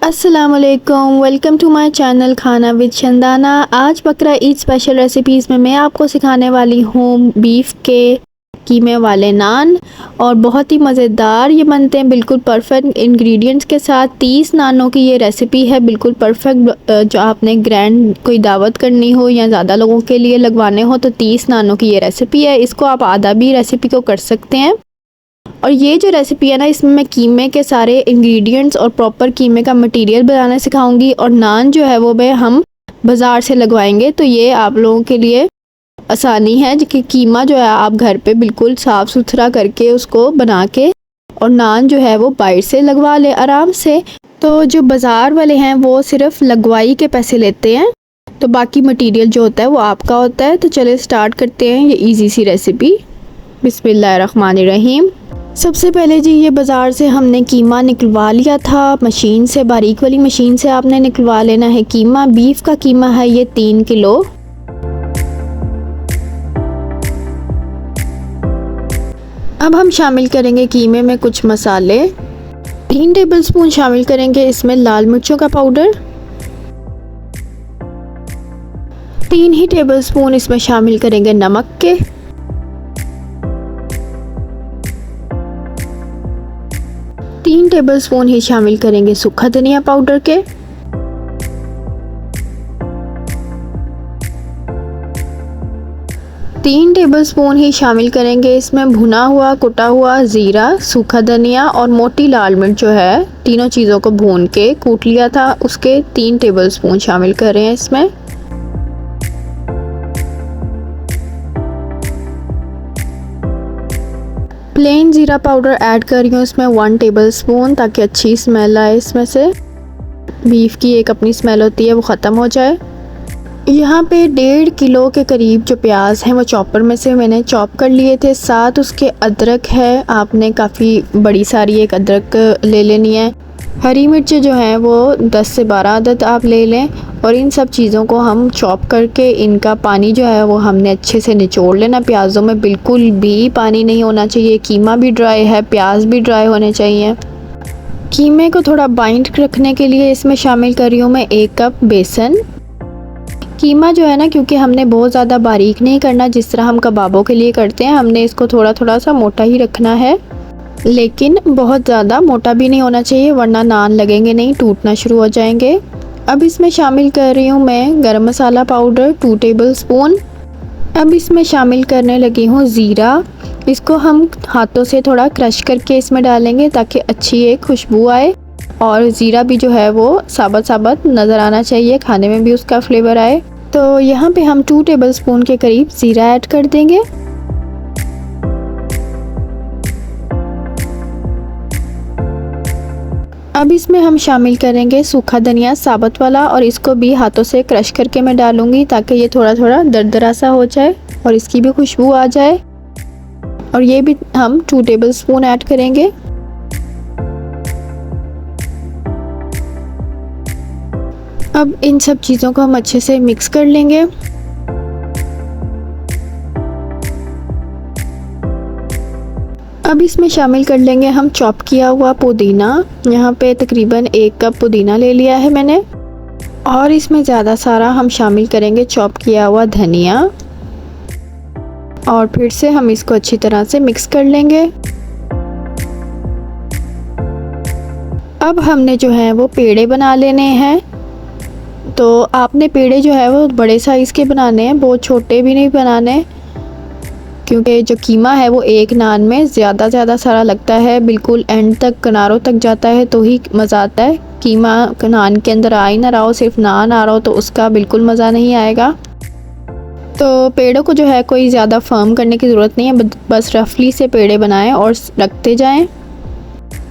अस्सलाम वालेकुम, welcome to my channel खाना विद चंदाना। आज बकरा ईद स्पेशल रेसिपीज़ में मैं आपको सिखाने वाली हूँ बीफ के कीमे वाले नान, और बहुत ही मज़ेदार ये बनते हैं बिल्कुल परफेक्ट इंग्रेडिएंट्स के साथ। 30 नानों की ये रेसिपी है, बिल्कुल परफेक्ट। जो आपने ग्रैंड कोई दावत करनी हो या ज़्यादा लोगों के लिए लगवाने हो तो 30 नानों की ये रेसिपी है। इसको आप आधा भी रेसिपी को कर सकते हैं। और ये जो रेसिपी है ना, इसमें मैं कीमे के सारे इंग्रेडिएंट्स और प्रॉपर कीमे का मटेरियल बनाना सिखाऊंगी। और नान जो है वो हम बाज़ार से लगवाएंगे, तो ये आप लोगों के लिए आसानी है कि कीमा जो है आप घर पे बिल्कुल साफ़ सुथरा करके उसको बना के और नान जो है वो बाहर से लगवा ले आराम से। तो जो बाज़ार वाले हैं वो सिर्फ लगवाई के पैसे लेते हैं, तो बाकी मटेरियल जो होता है वो आपका होता है। तो चले स्टार्ट करते हैं ये ईजी सी रेसिपी। बिस्मिल्लाहिर्रहमानिर्रहीम। सबसे पहले जी, ये बाज़ार से हमने कीमा निकलवा लिया था मशीन से, बारीक वाली मशीन से आपने निकलवा लेना है कीमा। बीफ का कीमा है ये 3 किलो। अब हम शामिल करेंगे कीमे में कुछ मसाले। 3 टेबलस्पून शामिल करेंगे इसमें लाल मिर्चों का पाउडर। 3 ही टेबलस्पून इसमें शामिल करेंगे नमक के। 3 टेबलस्पून ही शामिल करेंगे सूखा धनिया पाउडर के। 3 टेबलस्पून ही शामिल करेंगे इसमें भुना हुआ कुटा हुआ ज़ीरा, सूखा धनिया और मोटी लाल मिर्च जो है, तीनों चीज़ों को भून के कूट लिया था, उसके 3 टेबलस्पून शामिल कर रहे हैं इसमें। प्लेन ज़ीरा पाउडर ऐड कर रही हूँ इसमें 1 टेबलस्पून, ताकि अच्छी स्मेल आए इसमें से। बीफ की एक अपनी स्मेल होती है वो ख़त्म हो जाए। यहाँ पे 1.5 किलो के करीब जो प्याज हैं वो चॉपर में से मैंने चॉप कर लिए थे। साथ उसके अदरक है, आपने काफ़ी बड़ी सारी एक अदरक ले लेनी है। हरी मिर्चें जो हैं वो 10 से 12 अदद आप ले लें। और इन सब चीज़ों को हम चॉप करके इनका पानी जो है वो हमने अच्छे से निचोड़ लेना। प्याज़ों में बिल्कुल भी पानी नहीं होना चाहिए। कीमा भी ड्राई है, प्याज भी ड्राई होने चाहिए। कीमे को थोड़ा बाइंड रखने के लिए इसमें शामिल कर रही हूँ मैं 1 कप बेसन। कीमा जो है ना, क्योंकि हमने बहुत ज़्यादा बारीक नहीं करना जिस तरह हम कबाबों के लिए करते हैं, हमने इसको थोड़ा थोड़ा सा मोटा ही रखना है, लेकिन बहुत ज़्यादा मोटा भी नहीं होना चाहिए, वरना नान लगेंगे नहीं, टूटना शुरू हो जाएंगे। अब इसमें शामिल कर रही हूँ मैं गरम मसाला पाउडर 2 टेबलस्पून। अब इसमें शामिल करने लगी हूँ ज़ीरा। इसको हम हाथों से थोड़ा क्रश करके इसमें डालेंगे ताकि अच्छी एक खुशबू आए, और ज़ीरा भी जो है वो साबुत साबुत नज़र आना चाहिए, खाने में भी उसका फ्लेवर आए। तो यहाँ पे हम 2 टेबलस्पून के करीब ज़ीरा ऐड कर देंगे। अब इसमें हम शामिल करेंगे सूखा धनिया साबुत वाला, और इसको भी हाथों से क्रश करके मैं डालूंगी ताकि ये थोड़ा थोड़ा दरदरा सा हो जाए और इसकी भी खुशबू आ जाए। और ये भी हम 2 टेबलस्पून ऐड करेंगे। अब इन सब चीज़ों को हम अच्छे से मिक्स कर लेंगे। अब इसमें शामिल कर लेंगे हम चॉप किया हुआ पुदीना। यहाँ पे तकरीबन 1 कप पुदीना ले लिया है मैंने। और इसमें ज़्यादा सारा हम शामिल करेंगे चॉप किया हुआ धनिया, और फिर से हम इसको अच्छी तरह से मिक्स कर लेंगे। अब हमने जो है वो पेड़े बना लेने हैं। तो आपने पेड़े जो है वो बड़े साइज़ के बनाने हैं, बहुत छोटे भी नहीं बनाने, क्योंकि जो कीमा है वो एक नान में ज़्यादा सारा लगता है, बिल्कुल एंड तक किनारों तक जाता है तो ही मज़ा आता है। कीमा नान के अंदर आ ही ना रहा हो, सिर्फ नान आ रहा हो, तो उसका बिल्कुल मज़ा नहीं आएगा। तो पेड़ों को जो है कोई ज़्यादा फर्म करने की ज़रूरत नहीं है, बस रफली से पेड़े बनाएं और रखते जाएं।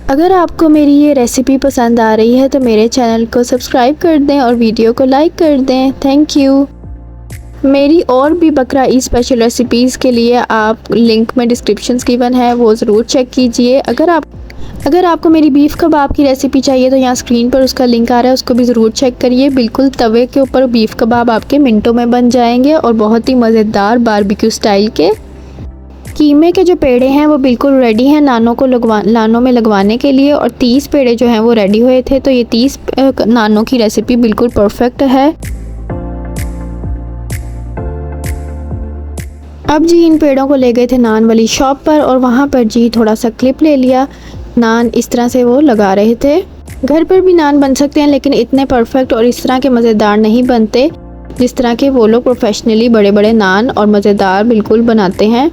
अगर आपको मेरी ये रेसिपी पसंद आ रही है तो मेरे चैनल को सब्सक्राइब कर दें और वीडियो को लाइक कर दें। Thank you. मेरी और भी बकरा ईद स्पेशल रेसिपीज़ के लिए आप लिंक में डिस्क्रिप्शन गिवन है, वो ज़रूर चेक कीजिए। अगर आपको मेरी बीफ कबाब की रेसिपी चाहिए तो यहाँ स्क्रीन पर उसका लिंक आ रहा है, उसको भी ज़रूर चेक करिए। बिल्कुल तवे के ऊपर बीफ कबाब आपके मिनटों में बन जाएंगे और बहुत ही मज़ेदार बारबेक्यू स्टाइल के। कीमे के जो पेड़े हैं वो बिल्कुल रेडी हैं नानों में लगवाने के लिए, और 30 पेड़े जो हैं वो रेडी हुए थे। तो ये 30 नानों की रेसिपी बिल्कुल परफेक्ट है। अब जी इन पेड़ों को ले गए थे नान वाली शॉप पर, और वहाँ पर जी थोड़ा सा क्लिप ले लिया। नान इस तरह से वो लगा रहे थे। घर पर भी नान बन सकते हैं, लेकिन इतने परफेक्ट और इस तरह के मज़ेदार नहीं बनते जिस तरह के वो लोग प्रोफेशनली बड़े बड़े नान और मज़ेदार बिल्कुल बनाते हैं।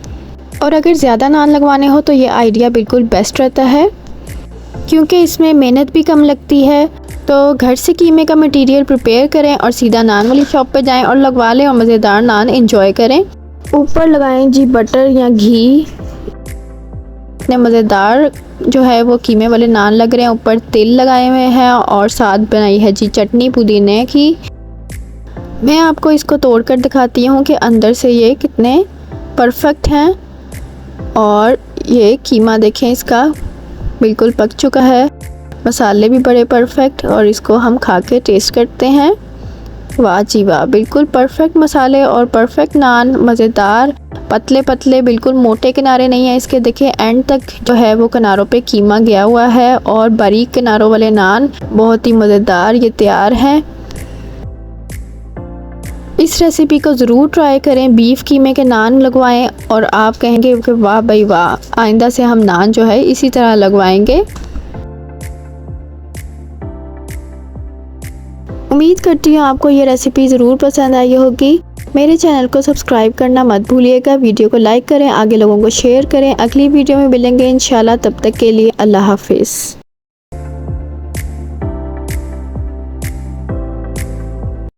और अगर ज़्यादा नान लगवाने हो तो ये आइडिया बिल्कुल बेस्ट रहता है, क्योंकि इसमें मेहनत भी कम लगती है। तो घर से कीमे का मटेरियल प्रिपेयर करें और सीधा नान वाली शॉप पर जाएं और लगवा लें और मज़ेदार नान एंजॉय करें। ऊपर लगाएं जी बटर या घी। इतने मज़ेदार जो है वो कीमे वाले नान लग रहे हैं। ऊपर तिल लगाए हुए हैं और साथ बनाई है जी चटनी पुदीने की। मैं आपको इसको तोड़ कर दिखाती हूँ कि अंदर से ये कितने परफेक्ट हैं। और ये कीमा देखें, इसका बिल्कुल पक चुका है। मसाले भी बड़े परफेक्ट, और इसको हम खा के टेस्ट करते हैं। वाह जी वाह, बिल्कुल परफेक्ट मसाले और परफेक्ट नान, मज़ेदार, पतले पतले, बिल्कुल मोटे किनारे नहीं है इसके। देखिए एंड तक जो है वो किनारों पे कीमा गया हुआ है, और बारीक किनारों वाले नान बहुत ही मज़ेदार ये तैयार हैं। इस रेसिपी को ज़रूर ट्राई करें। बीफ कीमे के नान लगवाएं और आप कहेंगे कि वाह भाई वाह, आइंदा से हम नान जो है इसी तरह लगवाएंगे। उम्मीद करती हूँ आपको ये रेसिपी ज़रूर पसंद आई होगी। मेरे चैनल को सब्सक्राइब करना मत भूलिएगा। वीडियो को लाइक करें, आगे लोगों को शेयर करें। अगली वीडियो में मिलेंगे इंशाल्लाह। तब तक के लिए अल्लाह हाफिज़।